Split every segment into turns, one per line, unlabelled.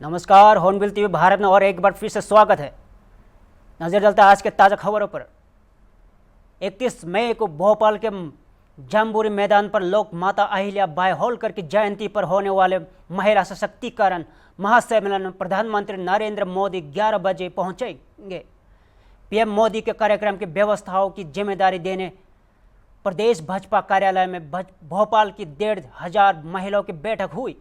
नमस्कार, hornbill TV Bharat में और एक बार फिर से स्वागत है। नजर डालते हैं आज के ताज़ा खबरों पर। 31 मई को भोपाल के जम्बूरी मैदान पर लोक माता अहिल्या बाई होलकर की जयंती पर होने वाले महिला सशक्तिकरण महासम्मेलन में प्रधानमंत्री नरेंद्र मोदी 11 बजे पहुंचेंगे। पीएम मोदी के कार्यक्रम की व्यवस्थाओं की जिम्मेदारी देने प्रदेश भाजपा कार्यालय में भोपाल की 1,500 महिलाओं की बैठक हुई।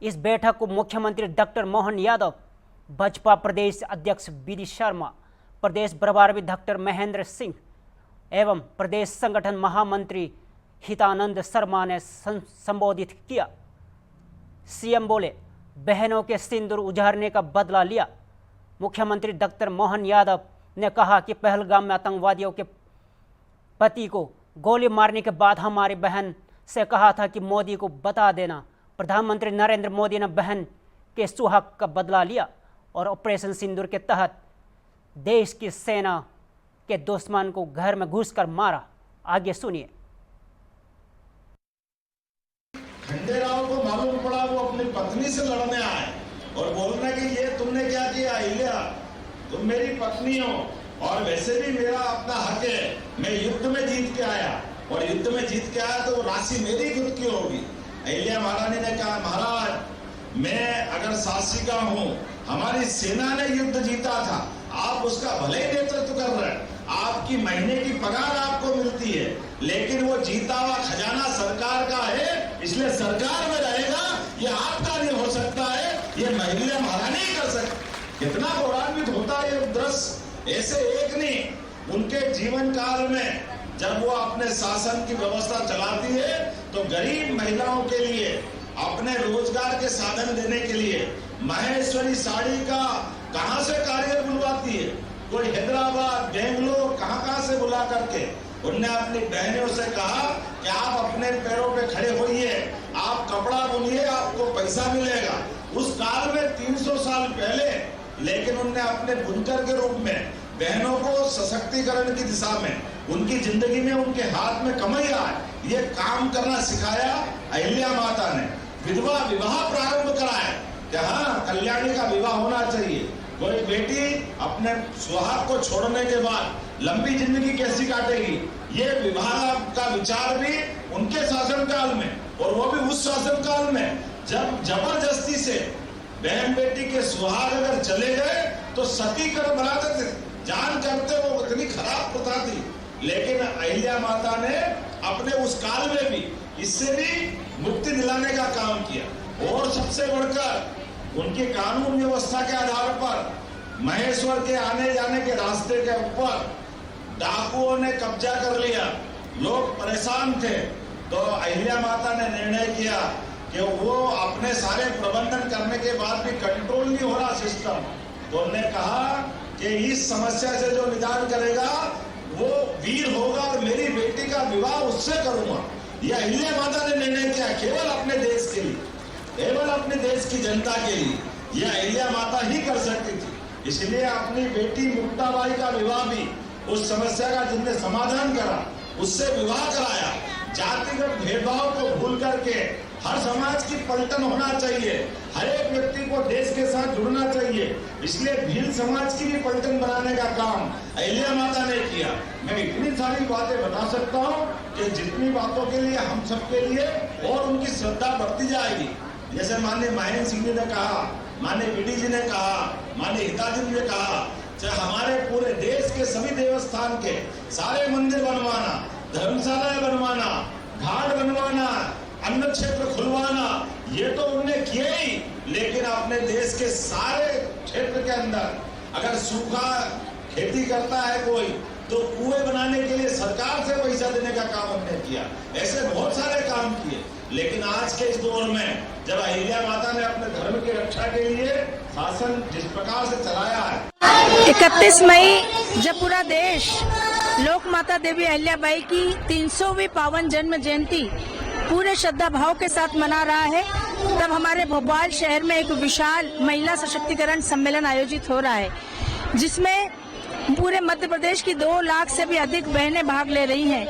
इस बैठक को मुख्यमंत्री डॉक्टर मोहन यादव, भाजपा प्रदेश अध्यक्ष बीडी शर्मा, प्रदेश प्रभारी डॉक्टर महेंद्र सिंह एवं प्रदेश संगठन महामंत्री हितानंद शर्मा ने संबोधित किया। सीएम बोले, बहनों के सिंदूर उजाड़ने का बदला लिया। मुख्यमंत्री डॉक्टर मोहन यादव ने कहा कि पहलगाम में आतंकवादियों के पति को गोली मारने के बाद हमारी बहन से कहा था कि मोदी को बता देना। प्रधानमंत्री नरेंद्र मोदी ने बहन के सुहाग का बदला लिया और ऑपरेशन सिंदूर के तहत देश की सेना के दुश्मन को घर में घुसकर मारा। आगे सुनिए।
खंडेराव को मालूम पड़ा वो अपनी पत्नी से लड़ने आए और बोलने कि ये तुमने क्या किया अहिल्या, तुम मेरी पत्नी हो और वैसे भी मेरा अपना हक है, मैं युद्ध में जीत के आया और युद्ध में जीत के आया तो वो राशि मेरी खुद की होगी। अहिल्या महारानी ने कहा, महाराज मैं अगर शासिका हूँ, हमारी सेना ने युद्ध जीता था, आप उसका भले ही नेतृत्व कर रहे हैं, आपकी महीने की पगार आपको मिलती है, लेकिन वो जीता हुआ खजाना सरकार का है, इसलिए सरकार में रहेगा। ये आपका नहीं हो सकता है, ये अहिल्या महारानी ही कर सकती। कितना गौरवान्वित होता है ये दृश्य। ऐसे एक नहीं, उनके जीवन काल में जब वो अपने शासन की व्यवस्था चलाती है तो गरीब महिलाओं के लिए अपने रोजगार के साधन देने के लिए महेश्वरी साड़ी का कहां से कारीगर बुलवाती है, कोई हैदराबाद, बेंगलोर, कहां से बुला करके उनने अपनी बहनों से कहा कि आप अपने पैरों पे खड़े होइए, आप कपड़ा बुनिए, आपको पैसा मिलेगा। उस काल में 300 साल पहले, लेकिन उनने अपने बुनकर के रूप में बहनों को सशक्तिकरण की दिशा में, उनकी जिंदगी में उनके हाथ में कमैया है, ये काम करना सिखाया अहिल्या माता ने। विधवा विवाह प्रारंभ कराया कि हाँ, कल्याणी का विवाह होना चाहिए। कोई बेटी अपने सुहाग को छोड़ने के बाद लंबी जिंदगी कैसी काटेगी, ये विवाह का विचार भी उनके शासनकाल में, और वो भी उस शासनकाल में जब जबरदस्ती से बहन बेटी के सुहाग अगर चले गए तो सतीकरण बनाते थे, जान करते वो इतनी खराब प्रथा थी। लेकिन अहिल्या माता ने अपने उस काल में भी इससे भी मुक्ति दिलाने का काम किया। और सबसे बढ़कर उनकी कानून व्यवस्था के आधार पर महेश्वर के आने जाने के रास्ते के ऊपर डाकुओं ने कब्जा कर लिया, लोग परेशान थे, तो अहिल्या माता ने निर्णय किया कि वो अपने सारे प्रबंधन करने के बाद भी कंट्रोल नहीं हो रहा सिस्टम, तो उन्होंने कहा कि इस समस्या से जो निदान करेगा वो वीर होगा और मेरी बेटी का विवाह उससे करूंगा। यह अहिल्या माता ने निर्णय किया, केवल अपने देश के लिए, केवल अपने देश की जनता के लिए यह अहिल्या माता ही कर सकती थी। इसलिए अपनी बेटी मुक्ताबाई का विवाह भी उस समस्या का जिसने समाधान करा, उससे विवाह कराया। जातिगत भेदभाव को भूल करके हर समाज की पलटन होना चाहिए, हर एक व्यक्ति को देश के साथ जुड़ना चाहिए, इसलिए भील समाज की भी पलटन बनाने का काम अहिल्या माता ने किया। मैं इतनी सारी बातें बता सकता हूँ कि जितनी बातों के लिए हम सबके लिए और उनकी श्रद्धा बढ़ती जाएगी। जैसे माननीय महेंद्र सिंह जी ने कहा, माननीय बीडी जी ने कहा, माननीय हिताजी ने कहा, चाहे हमारे पूरे देश के सभी देवस्थान के सारे मंदिर बनवाना, धर्मशालाएं बनवाना, घाट बनवाना, अन्न क्षेत्र खुलवाना, ये तो उन्होंने किया ही, लेकिन अपने देश के सारे क्षेत्र के अंदर अगर सूखा खेती करता है कोई, तो कुएं बनाने के लिए सरकार से पैसा देने का काम हमने किया। ऐसे बहुत सारे काम किए। लेकिन आज के इस दौर में जब अहिल्या माता ने अपने धर्म की रक्षा के लिए शासन जिस प्रकार से चलाया है,
31 मई जब पूरा देश लोक माता देवी अहिल्याबाई की 300वीं पावन जन्म जयंती पूरे श्रद्धा भाव के साथ मना रहा है, तब हमारे भोपाल शहर में एक विशाल महिला सशक्तिकरण सम्मेलन आयोजित हो रहा है, जिसमें पूरे मध्य प्रदेश की 2 लाख से भी अधिक बहनें भाग ले रही हैं।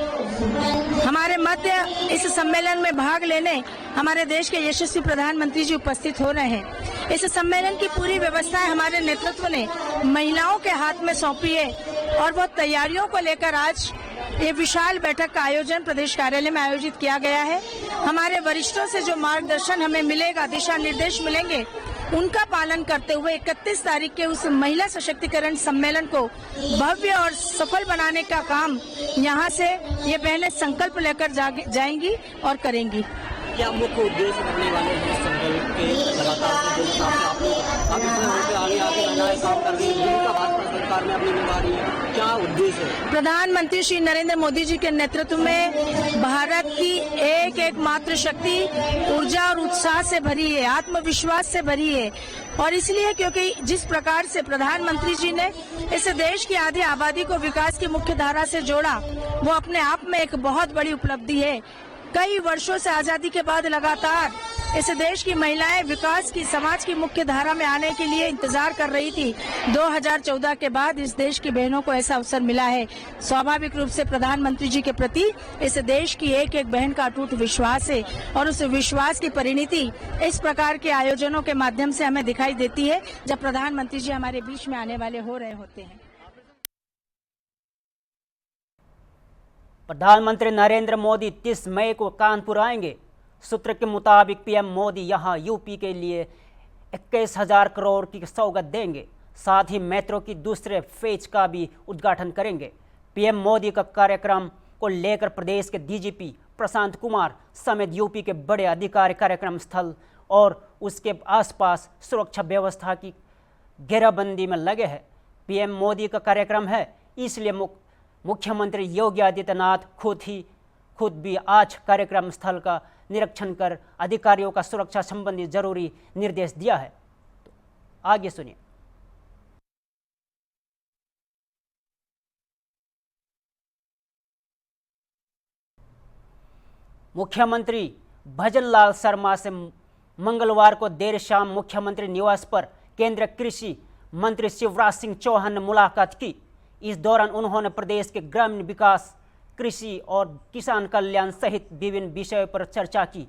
हमारे मध्य इस सम्मेलन में भाग लेने हमारे देश के यशस्वी प्रधानमंत्री जी उपस्थित हो रहे हैं। इस सम्मेलन की पूरी व्यवस्थाएं हमारे नेतृत्व ने महिलाओं के हाथ में सौंपी है और वो तैयारियों को लेकर आज ये विशाल बैठक का आयोजन प्रदेश कार्यालय में आयोजित किया गया है। हमारे वरिष्ठों से जो मार्गदर्शन हमें मिलेगा, दिशा निर्देश मिलेंगे, उनका पालन करते हुए 31 तारीख के उस महिला सशक्तिकरण सम्मेलन को भव्य और सफल बनाने का काम यहाँ से ये बहनें संकल्प लेकर जाएंगी और करेंगी।
क्या मुख्य उद्देश्य रखने वाले हैं संकल्प के लगातार जो हिसाब से आप लोग अब इसमें होकर आगे लगाए काम कर रही है, भूमिका भाजपा सरकार में अपनी निभा रही है, क्या उद्देश्य है?
प्रधानमंत्री श्री नरेंद्र मोदी जी के नेतृत्व में भारत की एक मात्र शक्ति ऊर्जा और उत्साह से भरी है, आत्मविश्वास से भरी है। और इसलिए क्योंकि जिस प्रकार से प्रधानमंत्री जी ने इस देश की आधी आबादी को विकास की मुख्य धारा से जोड़ा, वो अपने आप में एक बहुत बड़ी उपलब्धि है। कई वर्षों से आजादी के बाद लगातार इस देश की महिलाएं विकास की, समाज की मुख्य धारा में आने के लिए इंतजार कर रही थी। 2014 के बाद इस देश की बहनों को ऐसा अवसर मिला है। स्वाभाविक रूप से प्रधानमंत्री जी के प्रति इस देश की एक एक बहन का अटूट विश्वास है और उस विश्वास की परिणति इस प्रकार के आयोजनों के माध्यम से हमें दिखाई देती है जब प्रधानमंत्री जी हमारे बीच में आने वाले हो रहे होते हैं।
प्रधानमंत्री नरेंद्र मोदी 30 मई को कानपुर आएंगे। सूत्र के मुताबिक पीएम मोदी यहां यूपी के लिए 21,000 करोड़ की सौगात देंगे। साथ ही मेट्रो की दूसरे फेज का भी उद्घाटन करेंगे। पीएम मोदी का कार्यक्रम को लेकर प्रदेश के डीजीपी प्रशांत कुमार समेत यूपी के बड़े अधिकारी कार्यक्रम स्थल और उसके आसपास सुरक्षा व्यवस्था की घेराबंदी में लगे हैं। पीएम मोदी का कार्यक्रम है, इसलिए मुख्यमंत्री योगी आदित्यनाथ खुद भी आज कार्यक्रम स्थल का निरीक्षण कर अधिकारियों का सुरक्षा संबंधी जरूरी निर्देश दिया है। तो आगे सुनिए। मुख्यमंत्री भजनलाल शर्मा से मंगलवार को देर शाम मुख्यमंत्री निवास पर केंद्रीय कृषि मंत्री शिवराज सिंह चौहान ने मुलाकात की। इस दौरान उन्होंने प्रदेश के ग्रामीण विकास, कृषि और किसान कल्याण सहित विभिन्न विषयों पर चर्चा की।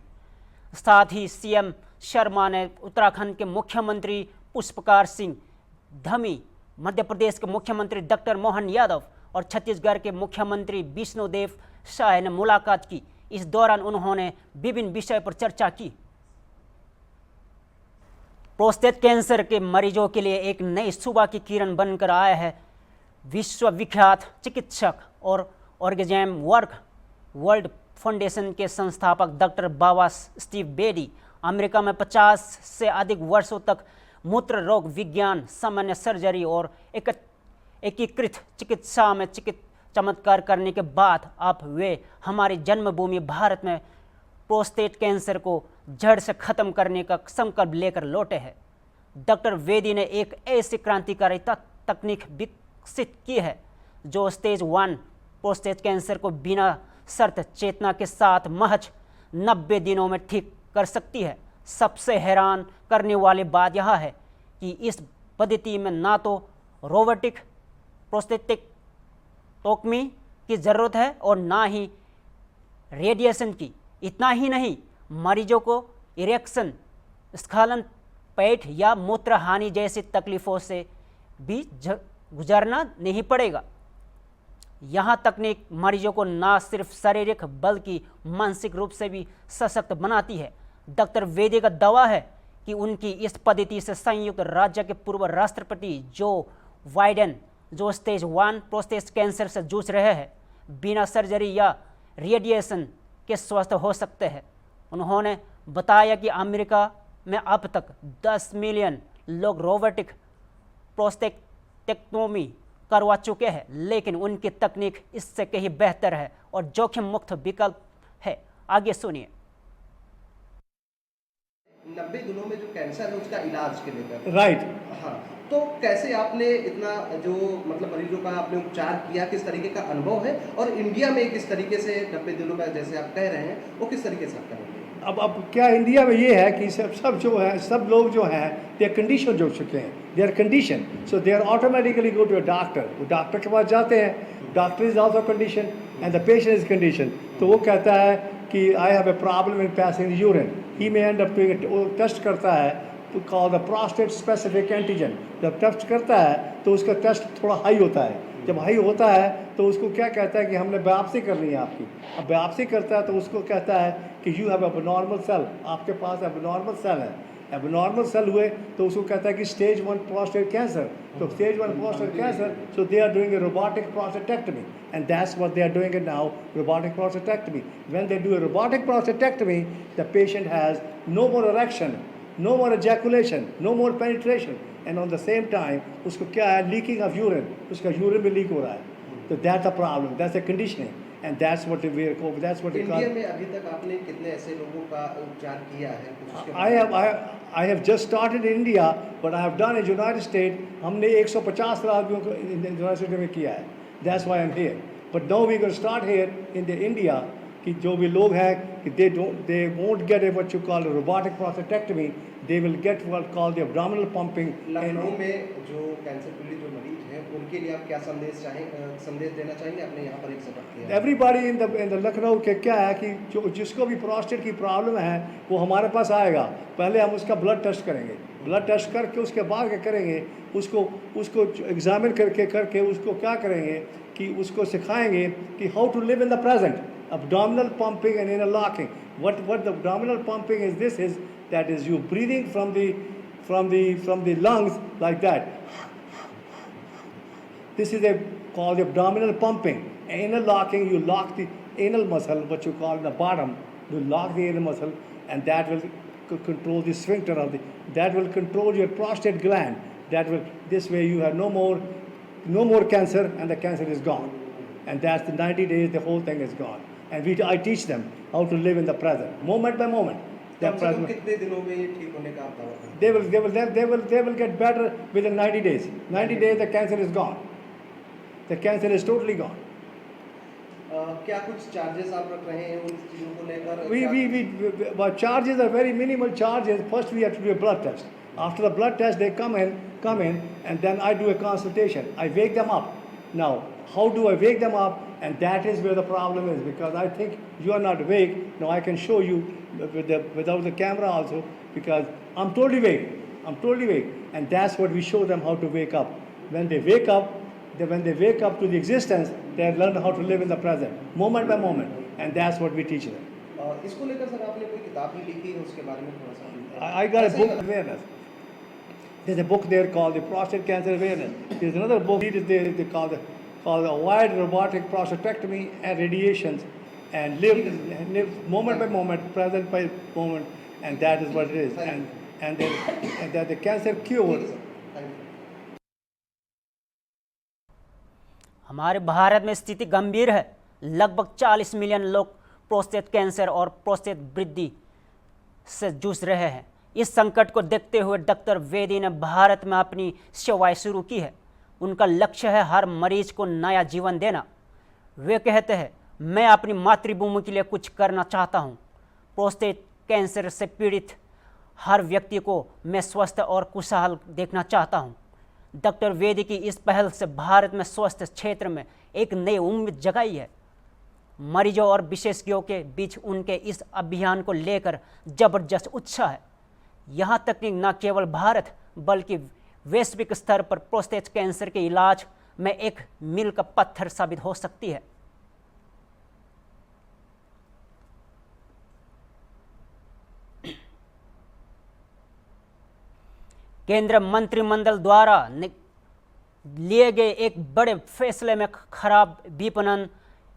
साथ ही सीएम शर्मा ने उत्तराखंड के मुख्यमंत्री पुष्पकार सिंह धमी, मध्य प्रदेश के मुख्यमंत्री डॉक्टर मोहन यादव और छत्तीसगढ़ के मुख्यमंत्री विष्णुदेव साय ने मुलाकात की। इस दौरान उन्होंने विभिन्न विषयों पर चर्चा की। प्रोस्टेट कैंसर के मरीजों के लिए एक नई सुबह की किरण बनकर आया है। विश्वविख्यात चिकित्सक और ऑर्गेनिज्म वर्ल्ड फाउंडेशन के संस्थापक डॉक्टर बाबा स्टीव बेडी अमेरिका में 50 से अधिक वर्षों तक मूत्र रोग विज्ञान, सामान्य सर्जरी और एकीकृत चिकित्सा में चमत्कार करने के बाद अब वे हमारी जन्मभूमि भारत में प्रोस्टेट कैंसर को जड़ से खत्म करने का संकल्प लेकर लौटे हैं। डॉक्टर वेदी ने एक ऐसी क्रांतिकारी तकनीक विकसित की है जो स्टेज 1 प्रोस्टेट कैंसर को बिना शर्त चेतना के साथ महज 90 दिनों में ठीक कर सकती है। सबसे हैरान करने वाली बात यह है कि इस पद्धति में ना तो रोबोटिक प्रोस्टेटेक्टोमी की ज़रूरत है और ना ही रेडिएशन की। इतना ही नहीं, मरीजों को इरेक्शन, स्खलन, पेट या मूत्र हानि जैसी तकलीफ़ों से भी गुजरना नहीं पड़ेगा। यह तकनीक मरीजों को न सिर्फ शारीरिक बल्कि मानसिक रूप से भी सशक्त बनाती है। डॉक्टर वेदी का दावा है कि उनकी इस पद्धति से संयुक्त राज्य के पूर्व राष्ट्रपति जो बाइडेन, जो स्टेज 1 प्रोस्टेट कैंसर से जूझ रहे हैं, बिना सर्जरी या रेडिएशन के स्वस्थ हो सकते हैं। उन्होंने बताया कि अमेरिका में अब तक 10 मिलियन लोग रोबोटिक प्रोस्टेटेक्टोमी करवा चुके हैं, लेकिन उनकी तकनीक इससे कहीं बेहतर है और जोखिम मुक्त विकल्प है। आगे सुनिए।
90 दिनों में जो कैंसर है उसका इलाज के लेकर,
राइट।
हाँ, तो कैसे आपने इतना जो मतलब मरीजों का आपने उपचार किया, किस तरीके का अनुभव है और इंडिया में किस तरीके से 90 दिनों में जैसे आप कह रहे हैं वो किस तरीके से आप करेंगे?
अब क्या इंडिया में ये है कि सब जो है, सब लोग जो हैं दे कंडीशन जो चुके हैं, they are condition, so they are automatically go to a doctor. वो डॉक्टर के पास जाते हैं, doctor is also condition, and the patient is condition, तो वो कहता है कि I have a problem in passing urine, he may end up test करता है तो call the prostate specific antigen, जब टेस्ट करता है तो उसका टेस्ट थोड़ा हाई होता है, जब हाई होता है तो उसको क्या कहता है कि हमने बायोप्सी करनी है आपकी, अब बायोप्सी करता है तो उसको कहता है कि यू हैव एबनॉर्मल सेल, आपके पास एबनॉर्मल सेल है, एबनॉर्मल सेल हुए तो उसको कहता है कि स्टेज 1 प्रोस्टेट कैंसर, तो stage 1 prostate cancer, so they are doing a robotic prostatectomy and that's what they are doing it now, robotic prostatectomy. When they do a robotic prostatectomy the patient has no more erection, no more ejaculation, no more penetration, and on the same time उसको क्या है, leaking of urine, उसका urine भी leak हो रहा है, तो that's a problem, that's a conditioning, and that's what we
India में अभी तक आपने कितने ऐसे लोगों का उपचार किया है? कुछ उसके बारे में?
I have just started in India, but I have done in United States, हमने 150 आदमियों को United States में किया है, that's why I'm here, but now we going to start here in the India कि जो भी लोग हैं कि they won't get what you call a robotic prostatectomy, they will get what called the abdominal pumping.
Lucknow में जो cancer पीड़ित जो मरीज हैं उनके लिए आप क्या संदेश देना चाहेंगे? आपने यहाँ पर एक सबक किया.
Everybody in the लखनऊ के क्या है कि जो जिसको भी प्रोस्टेट की प्रॉब्लम है वो हमारे पास आएगा, पहले हम उसका ब्लड टेस्ट करेंगे, ब्लड टेस्ट करके उसके बाद क्या करेंगे, उसको एग्जामिन करके उसको क्या करेंगे कि उसको सिखाएंगे कि how to live in the present, abdominal pumping and inner locking. What the abdominal pumping is that is you breathing from the lungs like that. This is called abdominal pumping. Inner locking, you lock the anal muscle, what you call in the bottom, you lock the anal muscle, and that will control the sphincter that will control your prostate gland. This way you have no more cancer, and the cancer is gone. And that's the 90 days, the whole thing is gone. And I teach them how to live in the present, moment by moment.
कम से कम कितने दिनों में ये ठीक होने का आप दावा करें?
They will get better within 90 days. 90 days the cancer is gone. The cancer is totally gone.
क्या कुछ चार्जेस आप रख रहे हैं उन चीज़ों को लेकर?
Our charges are very minimal charges. First we have to do a blood test. After the blood test they come in, and then I do a consultation. I wake them up. Now, how do I wake them up? And that is where the problem is, because I think you are not awake. Now I can show you without the camera also, because I'm totally awake. And that's what we show them, how to wake up. When they wake up to the existence, they learn how to live in the present, moment by moment. And that's what we teach them.
इसको लेकर sir आपने कोई किताब भी लिखी है, उसके बारे में थोड़ा सा?
I got a book awareness. There's a book there called the Prostate Cancer Awareness. There's another book they called Avoid Robotic Prostatectomy and Radiations, and live moment by moment, present by moment, and that is what it is. And that the cancer cure.
हमारे भारत में स्थिति गंभीर है. लगभग 40 million लोग prostate cancer और prostate वृद्धि से जूझ रहे हैं. इस संकट को देखते हुए डॉक्टर वेदी ने भारत में अपनी सेवाएं शुरू की है. उनका लक्ष्य है हर मरीज को नया जीवन देना. वे कहते हैं, मैं अपनी मातृभूमि के लिए कुछ करना चाहता हूं. प्रोस्टेट कैंसर से पीड़ित हर व्यक्ति को मैं स्वस्थ और खुशहाल देखना चाहता हूं. डॉक्टर वेदी की इस पहल से भारत में स्वास्थ्य क्षेत्र में एक नई उम्मीद जगाई है. मरीजों और विशेषज्ञों के बीच उनके इस अभियान को लेकर जबरदस्त उत्साह है. यहाँ तक कि न केवल भारत बल्कि वैश्विक स्तर पर प्रोस्टेट कैंसर के इलाज में एक मील का पत्थर साबित हो सकती है. केंद्र मंत्रिमंडल द्वारा लिए गए एक बड़े फैसले में खराब विपणन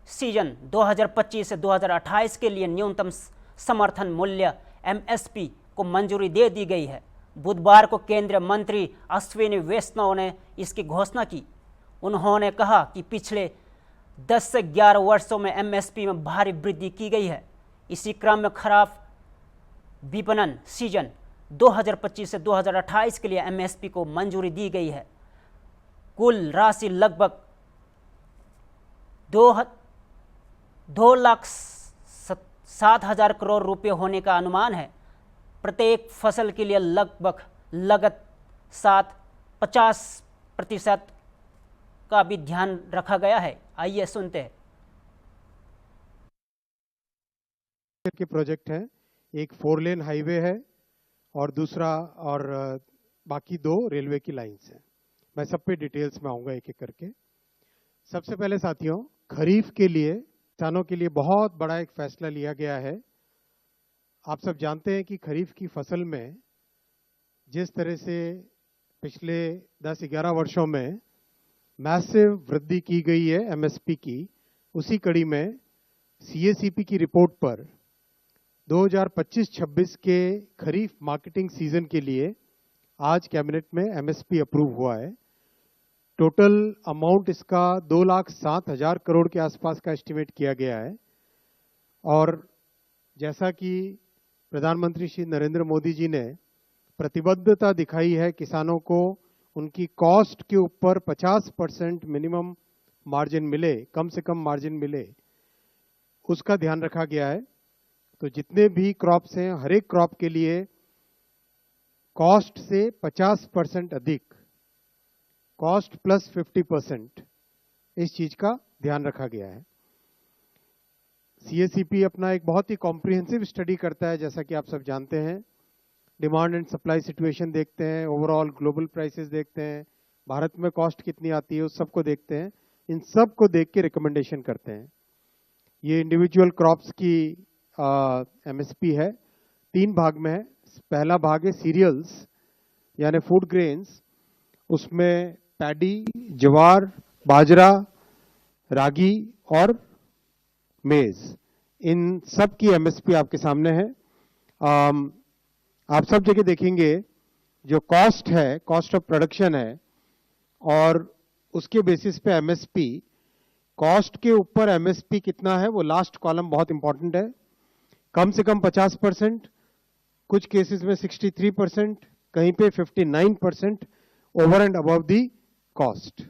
सीजन 2025 से 2028 के लिए न्यूनतम समर्थन मूल्य MSP को मंजूरी दे दी गई है. बुधवार को केंद्रीय मंत्री अश्विनी वैष्णव ने इसकी घोषणा की. उन्होंने कहा कि पिछले 10 से 11 वर्षों में MSP में भारी वृद्धि की गई है. इसी क्रम में खराब विपणन सीजन 2025 से 2028 के लिए MSP को मंजूरी दी गई है. कुल राशि लगभग 2,07,000 करोड़ रुपए होने का अनुमान है. प्रत्येक फसल के लिए लगभग लागत 50% का भी ध्यान रखा गया है. आइए सुनते हैं.
के प्रोजेक्ट हैं, एक 4 लेन हाईवे है और दूसरा और बाकी 2 रेलवे की लाइंस हैं। मैं सब पे डिटेल्स में आऊँगा एक एक करके। सबसे पहले साथियों, खरीफ के लिए किसानों के लिए बहुत बड़ा एक फैसला लिया गया है। आप सब जानते हैं कि खरीफ की फसल में जिस तरह से पिछले 10-11 वर्षों में मैसिव वृद्धि की गई है एमएसपी की, उसी कड़ी में सीएसीपी की रिपोर्ट पर 2025-26 के खरीफ मार्केटिंग सीजन के लिए आज कैबिनेट में एमएसपी अप्रूव हुआ है। टोटल अमाउंट इसका 2,07,000 करोड़ के आसपास का एस्टिमेट किया गया है। और जैसा कि प्रधानमंत्री श्री नरेंद्र मोदी जी ने प्रतिबद्धता दिखाई है किसानों को उनकी कॉस्ट के ऊपर 50% मिनिमम मार्जिन मिले, कम से कम मार्जिन मिले, उसका ध्यान रखा गया है। तो जितने भी क्रॉप्स हैं, हर एक क्रॉप के लिए कॉस्ट से 50% अधिक, कॉस्ट प्लस 50%, इस चीज का ध्यान रखा गया है। सीएसीपी अपना एक बहुत ही कॉम्प्रिहेंसिव स्टडी करता है, जैसा कि आप सब जानते हैं। डिमांड एंड सप्लाई सिचुएशन देखते हैं, ओवरऑल ग्लोबल प्राइसेस देखते हैं, भारत में कॉस्ट कितनी आती है उस सबको देखते हैं। इन सब को देख के रिकमेंडेशन करते हैं। ये इंडिविजुअल क्रॉप्स की एमएसपी है, 3 भाग में है। पहला भाग है सीरियल्स यानी फूड ग्रेन्स, उसमें पैडी, ज्वार, बाजरा, रागी और मेज, इन सब की एमएसपी आपके सामने है। आप सब जगह देखेंगे जो कॉस्ट है, कॉस्ट ऑफ प्रोडक्शन है, और उसके बेसिस पे एमएसपी, कॉस्ट के ऊपर एमएसपी कितना है वो लास्ट कॉलम बहुत इंपॉर्टेंट है। कम से कम 50%, कुछ केसेस में 63%, कहीं पे 59% over and above the cost.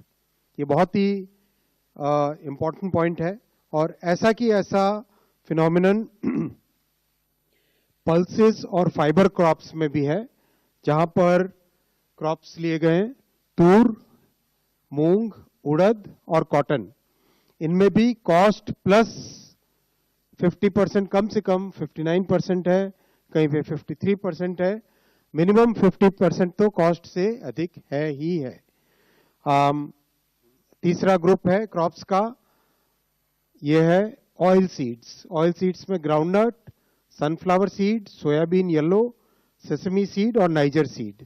ये बहुत ही इंपॉर्टेंट पॉइंट है। और ऐसा कि ऐसा फिनोमिनन पल्सेस और फाइबर क्रॉप्स में भी है, जहां पर क्रॉप्स लिए गए तूर, मूंग, उड़द और कॉटन। इनमें भी कॉस्ट प्लस 50%, कम से कम 59% है, कहीं पे 53% है, मिनिमम 50% तो कॉस्ट से अधिक है ही है। तीसरा ग्रुप है क्रॉप्स का, यह है ऑयल सीड्स। ऑयल सीड्स में groundnut, sunflower seed, soybean yellow, sesame seed और नाइजर सीड,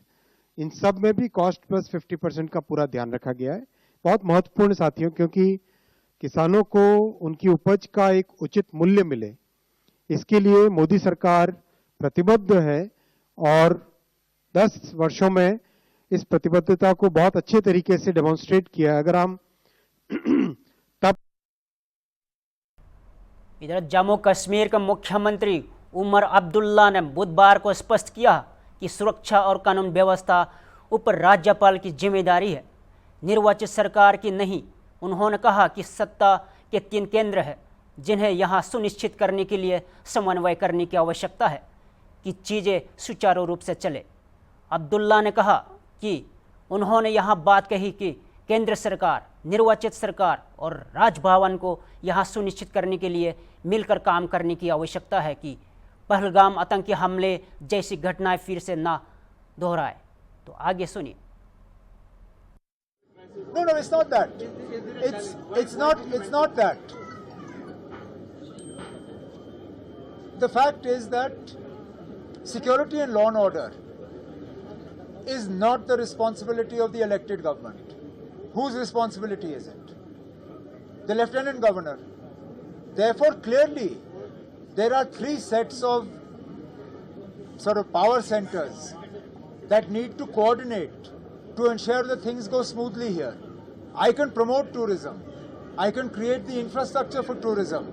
इन सब में भी कॉस्ट प्लस 50% का पूरा ध्यान रखा गया है। बहुत महत्वपूर्ण साथियों, क्योंकि किसानों को उनकी उपज का एक उचित मूल्य मिले, इसके लिए मोदी सरकार प्रतिबद्ध है और 10 वर्षों में इस प्रतिबद्धता को बहुत अच्छे तरीके से डेमोन्स्ट्रेट किया है। अगर हम तब
इधर जम्मू कश्मीर के मुख्यमंत्री उमर अब्दुल्ला ने बुधवार को स्पष्ट किया कि सुरक्षा और कानून व्यवस्था ऊपर राज्यपाल की जिम्मेदारी है, निर्वाचित सरकार की नहीं। उन्होंने कहा कि सत्ता के 3 केंद्र हैं, जिन्हें यहां सुनिश्चित करने के लिए समन्वय करने की आवश्यकता है कि चीज़ें सुचारू रूप से चले। अब्दुल्ला ने कहा कि उन्होंने यहां बात कही कि केंद्र सरकार, निर्वाचित सरकार और राजभवन को यहां सुनिश्चित करने के लिए मिलकर काम करने की आवश्यकता है कि पहलगाम आतंकी हमले जैसी घटनाएं फिर से ना दोहराए। तो आगे सुनिए।
No, it's not that. It's not that. The fact is that security and law and order is not the responsibility of the elected government. Whose responsibility is it? The Lieutenant Governor. Therefore, clearly, there are 3 sets of sort of power centers that need to coordinate to ensure that things go smoothly here. I can promote tourism. I can create the infrastructure for tourism.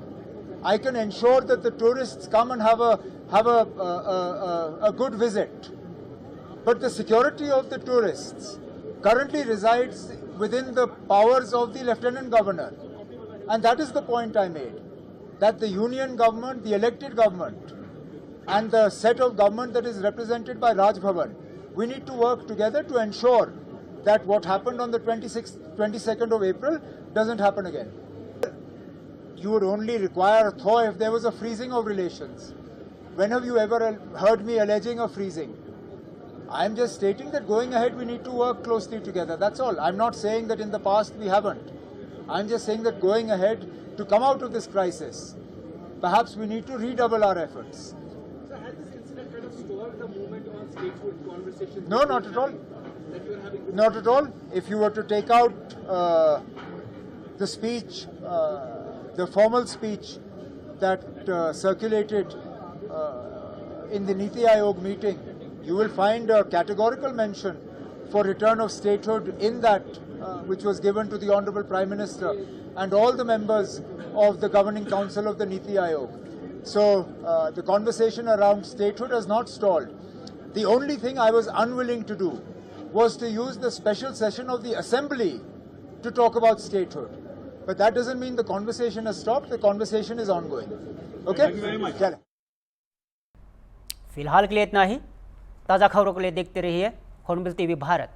I can ensure that the tourists come and have a good visit. But the security of the tourists currently resides within the powers of the Lieutenant Governor. And that is the point I made. That the union government, the elected government, and the set of government that is represented by Raj Bhavan, we need to work together to ensure that what happened on the 22nd of April doesn't happen again. you would only require a thaw if there was a freezing of relations. When have you ever heard me alleging a freezing? I'm just stating that going ahead we need to work closely together. That's all. I'm not saying that in the past we haven't. I'm just saying that going ahead to come out of this crisis, perhaps we need to redouble our efforts.
So has this incident kind of stalled the movement on statehood conversations?
No, not at all.
That you are having?
Not at all. If you were to take out the speech, the formal speech that circulated in the Niti Aayog meeting, you will find a categorical mention for return of statehood in that which was given to the Honorable Prime Minister and all the members of the Governing Council of the Niti Aayog. So the conversation around statehood has not stalled. The only thing I was unwilling to do was to use the special session of the Assembly to talk about statehood. But that doesn't mean the conversation has stopped. The conversation is ongoing. Okay? Thank you very much. चलें।
फिलहाल के लिए इतना ही। ताज़ा खबरों के लिए देखते रहिए हॉर्नबिल टीवी भारत।